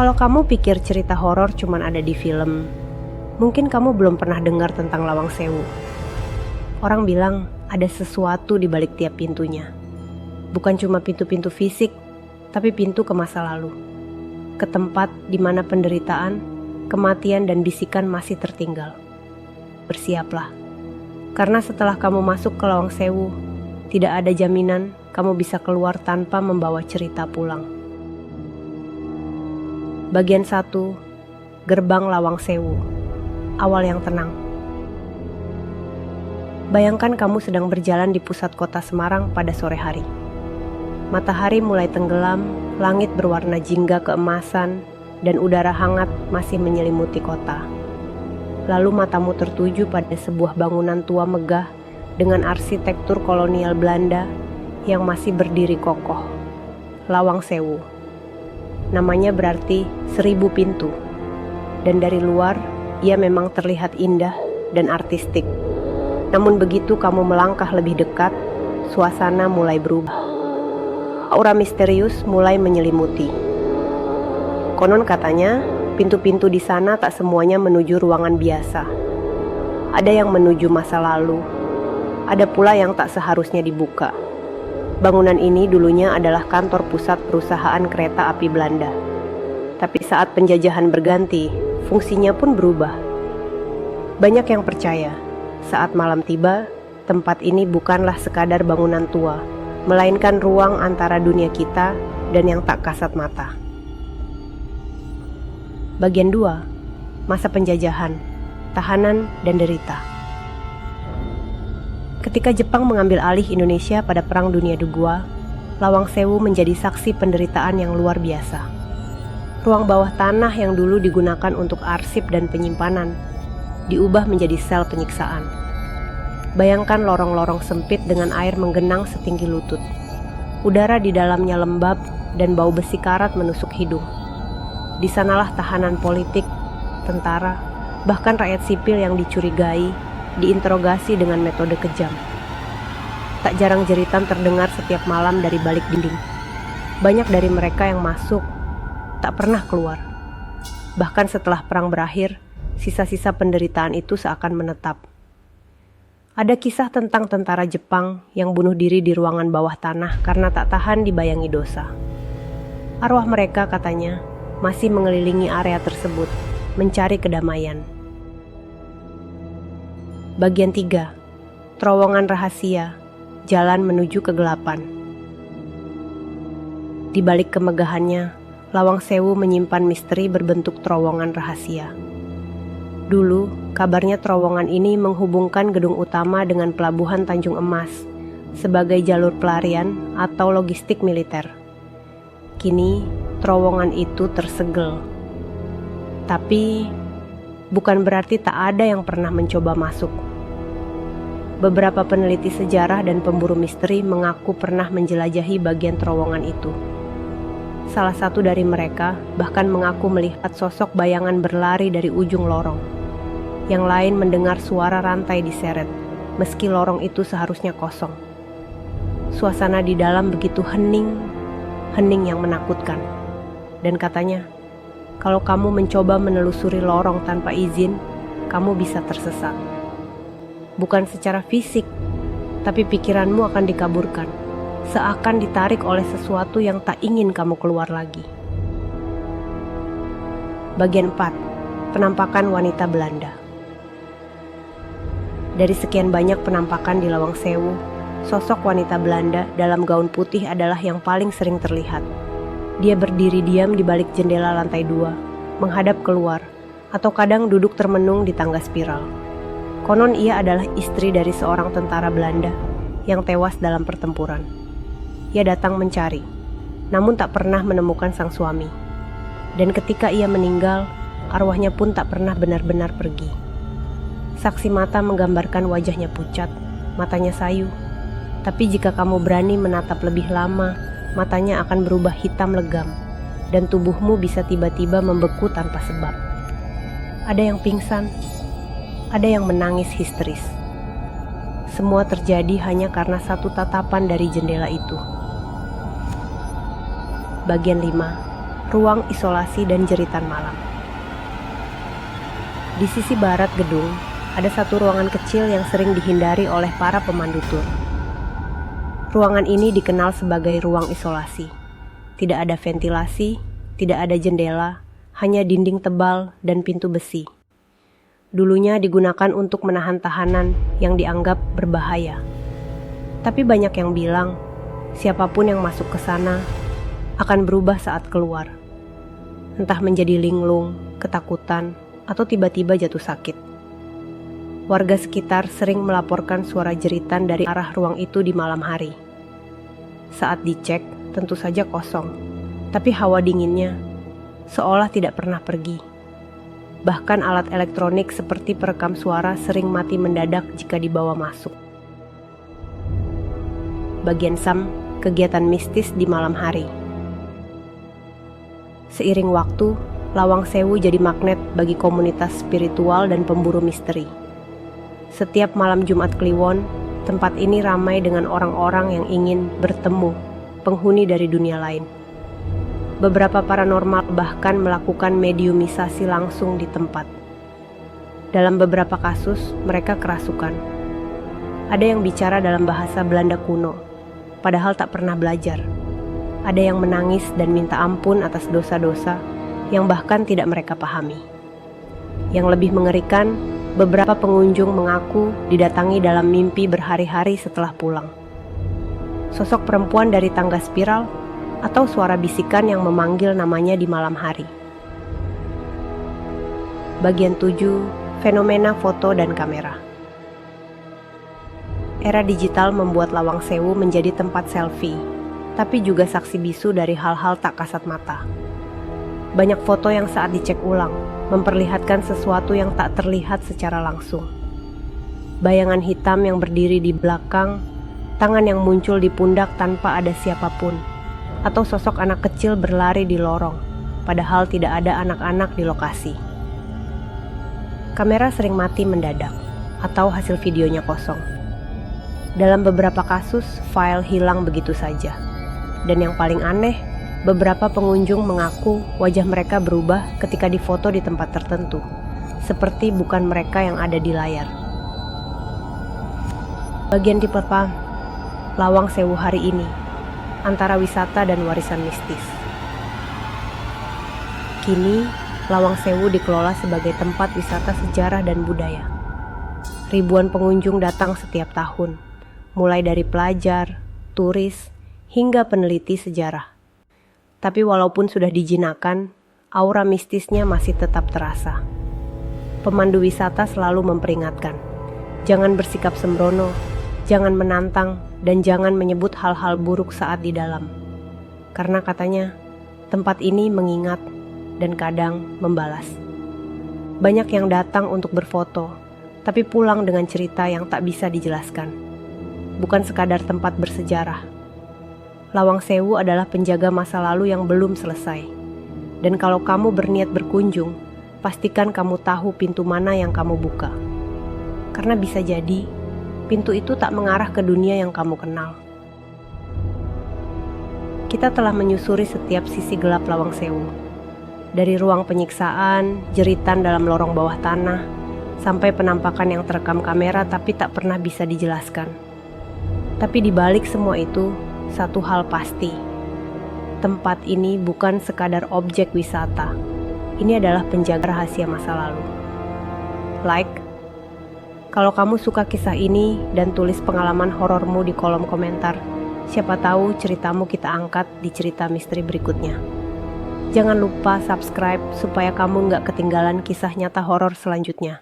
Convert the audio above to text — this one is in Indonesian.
Kalau kamu pikir cerita horor cuman ada di film, mungkin kamu belum pernah dengar tentang Lawang Sewu. Orang bilang ada sesuatu di balik tiap pintunya. Bukan cuma pintu-pintu fisik, tapi pintu ke masa lalu. Ke tempat di mana penderitaan, kematian dan bisikan masih tertinggal. Bersiaplah. Karena setelah kamu masuk ke Lawang Sewu, tidak ada jaminan kamu bisa keluar tanpa membawa cerita pulang. Bagian 1, Gerbang Lawang Sewu. Awal yang tenang. Bayangkan kamu sedang berjalan di pusat kota Semarang pada sore hari. Matahari mulai tenggelam, langit berwarna jingga keemasan, dan udara hangat masih menyelimuti kota. Lalu matamu tertuju pada sebuah bangunan tua megah dengan arsitektur kolonial Belanda yang masih berdiri kokoh. Lawang Sewu. Namanya berarti 1000 pintu. Dan dari luar, ia memang terlihat indah dan artistik. Namun begitu kamu melangkah lebih dekat, suasana mulai berubah. Aura misterius mulai menyelimuti. Konon katanya, pintu-pintu di sana tak semuanya menuju ruangan biasa. Ada yang menuju masa lalu, ada pula yang tak seharusnya dibuka. Bangunan ini dulunya adalah kantor pusat perusahaan kereta api Belanda. Tapi saat penjajahan berganti, fungsinya pun berubah. Banyak yang percaya, saat malam tiba, tempat ini bukanlah sekadar bangunan tua, melainkan ruang antara dunia kita dan yang tak kasat mata. Bagian 2, Masa penjajahan, tahanan dan derita. Ketika Jepang mengambil alih Indonesia pada Perang Dunia II, Lawang Sewu menjadi saksi penderitaan yang luar biasa. Ruang bawah tanah yang dulu digunakan untuk arsip dan penyimpanan, diubah menjadi sel penyiksaan. Bayangkan lorong-lorong sempit dengan air menggenang setinggi lutut. Udara di dalamnya lembab dan bau besi karat menusuk hidung. Di sanalah tahanan politik, tentara, bahkan rakyat sipil yang dicurigai, diinterogasi dengan metode kejam. Tak jarang jeritan terdengar setiap malam dari balik dinding. Banyak dari mereka yang masuk, tak pernah keluar. Bahkan setelah perang berakhir, sisa-sisa penderitaan itu seakan menetap. Ada kisah tentang tentara Jepang yang bunuh diri di ruangan bawah tanah karena tak tahan dibayangi dosa. Arwah mereka katanya masih mengelilingi area tersebut, mencari kedamaian. Bagian 3, Terowongan Rahasia, Jalan Menuju Kegelapan. Di balik kemegahannya, Lawang Sewu menyimpan misteri berbentuk terowongan rahasia. Dulu, kabarnya terowongan ini menghubungkan gedung utama dengan pelabuhan Tanjung Emas sebagai jalur pelarian atau logistik militer. Kini, terowongan itu tersegel. Tapi, bukan berarti tak ada yang pernah mencoba masuk. Beberapa peneliti sejarah dan pemburu misteri mengaku pernah menjelajahi bagian terowongan itu. Salah satu dari mereka bahkan mengaku melihat sosok bayangan berlari dari ujung lorong. Yang lain mendengar suara rantai diseret, meski lorong itu seharusnya kosong. Suasana di dalam begitu hening yang menakutkan. Dan katanya, kalau kamu mencoba menelusuri lorong tanpa izin, kamu bisa tersesat. Bukan secara fisik, tapi pikiranmu akan dikaburkan, seakan ditarik oleh sesuatu yang tak ingin kamu keluar lagi. Bagian 4, Penampakan Wanita Belanda. Dari sekian banyak penampakan di Lawang Sewu, sosok wanita Belanda dalam gaun putih adalah yang paling sering terlihat. Dia berdiri diam di balik jendela lantai 2, menghadap keluar, atau kadang duduk termenung di tangga spiral. Konon ia adalah istri dari seorang tentara Belanda yang tewas dalam pertempuran. Ia datang mencari, namun tak pernah menemukan sang suami. Dan ketika ia meninggal, arwahnya pun tak pernah benar-benar pergi. Saksi mata menggambarkan wajahnya pucat, matanya sayu. Tapi jika kamu berani menatap lebih lama, matanya akan berubah hitam legam, dan tubuhmu bisa tiba-tiba membeku tanpa sebab. Ada yang pingsan, ada yang menangis histeris. Semua terjadi hanya karena satu tatapan dari jendela itu. Bagian 5, ruang isolasi dan jeritan malam. Di sisi barat gedung, ada satu ruangan kecil yang sering dihindari oleh para pemandu tur. Ruangan ini dikenal sebagai ruang isolasi. Tidak ada ventilasi, tidak ada jendela, hanya dinding tebal dan pintu besi. Dulunya digunakan untuk menahan tahanan yang dianggap berbahaya. Tapi banyak yang bilang, siapapun yang masuk ke sana akan berubah saat keluar. Entah menjadi linglung, ketakutan, atau tiba-tiba jatuh sakit. Warga sekitar sering melaporkan suara jeritan dari arah ruang itu di malam hari. Saat dicek, tentu saja kosong, tapi hawa dinginnya seolah tidak pernah pergi. Bahkan alat elektronik seperti perekam suara sering mati mendadak jika dibawa masuk. Bagian SAM, kegiatan mistis di malam hari. Seiring waktu, Lawang Sewu jadi magnet bagi komunitas spiritual dan pemburu misteri. Setiap malam Jumat Kliwon, tempat ini ramai dengan orang-orang yang ingin bertemu penghuni dari dunia lain. Beberapa paranormal bahkan melakukan mediumisasi langsung di tempat. Dalam beberapa kasus, mereka kerasukan. Ada yang bicara dalam bahasa Belanda kuno, padahal tak pernah belajar. Ada yang menangis dan minta ampun atas dosa-dosa yang bahkan tidak mereka pahami. Yang lebih mengerikan, beberapa pengunjung mengaku didatangi dalam mimpi berhari-hari setelah pulang. Sosok perempuan dari tangga spiral atau suara bisikan yang memanggil namanya di malam hari. Bagian 7, fenomena foto dan kamera. Era digital membuat Lawang Sewu menjadi tempat selfie, tapi juga saksi bisu dari hal-hal tak kasat mata. Banyak foto yang saat dicek ulang, memperlihatkan sesuatu yang tak terlihat secara langsung. Bayangan hitam yang berdiri di belakang, tangan yang muncul di pundak tanpa ada siapapun, atau sosok anak kecil berlari di lorong, padahal tidak ada anak-anak di lokasi. Kamera sering mati mendadak, atau hasil videonya kosong. Dalam beberapa kasus, file hilang begitu saja. Dan yang paling aneh, beberapa pengunjung mengaku wajah mereka berubah ketika difoto di tempat tertentu, seperti bukan mereka yang ada di layar. Bagian tipe Lawang Sewu hari ini, antara wisata dan warisan mistis. Kini, Lawang Sewu dikelola sebagai tempat wisata sejarah dan budaya. Ribuan pengunjung datang setiap tahun, mulai dari pelajar, turis, hingga peneliti sejarah. Tapi walaupun sudah dijinakan, aura mistisnya masih tetap terasa. Pemandu wisata selalu memperingatkan, jangan bersikap sembrono, jangan menantang, dan jangan menyebut hal-hal buruk saat di dalam. Karena katanya, tempat ini mengingat dan kadang membalas. Banyak yang datang untuk berfoto, tapi pulang dengan cerita yang tak bisa dijelaskan. Bukan sekadar tempat bersejarah. Lawang Sewu adalah penjaga masa lalu yang belum selesai. Dan kalau kamu berniat berkunjung, pastikan kamu tahu pintu mana yang kamu buka. Karena bisa jadi pintu itu tak mengarah ke dunia yang kamu kenal. Kita telah menyusuri setiap sisi gelap Lawang Sewu. Dari ruang penyiksaan, jeritan dalam lorong bawah tanah, sampai penampakan yang terekam kamera tapi tak pernah bisa dijelaskan. Tapi di balik semua itu, satu hal pasti. Tempat ini bukan sekadar objek wisata. Ini adalah penjaga rahasia masa lalu. Like kalau kamu suka kisah ini dan tulis pengalaman horormu di kolom komentar. Siapa tahu ceritamu kita angkat di cerita misteri berikutnya. Jangan lupa subscribe supaya kamu nggak ketinggalan kisah nyata horor selanjutnya.